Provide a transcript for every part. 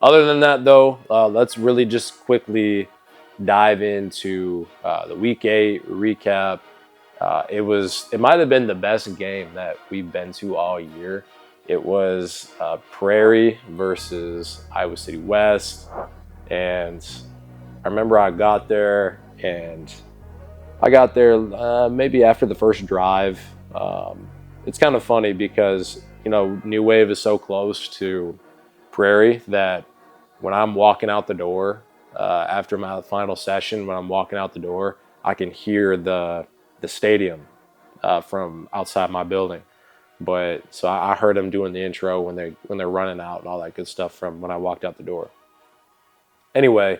Other than that, though, let's really just quickly dive into the Week 8 recap. It might have been the best game that we've been to all year. It was Prairie versus Iowa City West, and I remember I got there maybe after the first drive. It's kind of funny because New Wave is so close to Prairie that when I'm walking out the door after my final session, when I'm walking out the door, I can hear the stadium from outside my building. But so I heard them doing the intro when they're running out and all that good stuff from when I walked out the door. Anyway,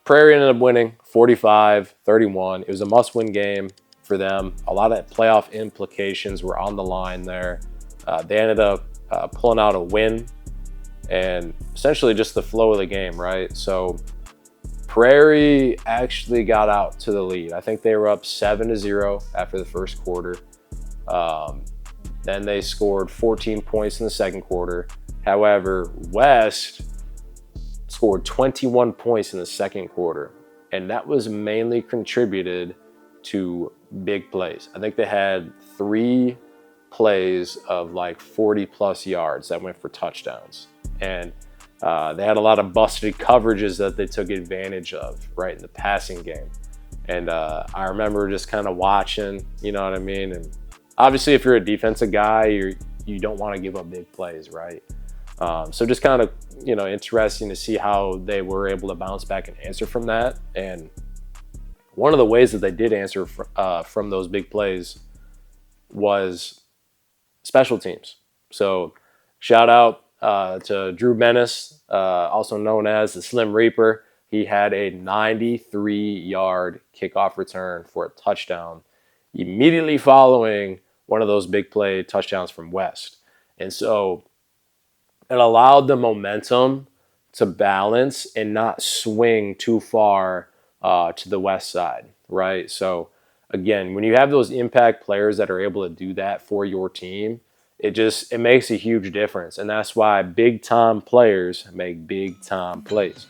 Prairie ended up winning 45-31. It was a must-win game for them. A lot of playoff implications were on the line there. They ended up pulling out a win and essentially just the flow of the game, right? So Prairie actually got out to the lead. I think they were up 7-0 after the first quarter. Then they scored 14 points in the second quarter. However, West scored 21 points in the second quarter, and that was mainly contributed to big plays. I think they had 3 plays of like 40 plus yards that went for touchdowns, and they had a lot of busted coverages that they took advantage of right in the passing game. And I remember just kind of watching, you know what I mean? And obviously if you're a defensive guy, you don't want to give up big plays, right? So just kind of, interesting to see how they were able to bounce back and answer from that. And one of the ways that they did answer from those big plays was special teams. So shout out to Drew Menace, also known as the Slim Reaper. He had a 93-yard kickoff return for a touchdown immediately following one of those big play touchdowns from West. And so it allowed the momentum to balance and not swing too far to the West side, right? So again, when you have those impact players that are able to do that for your team, it makes a huge difference. And that's why big time players make big time plays.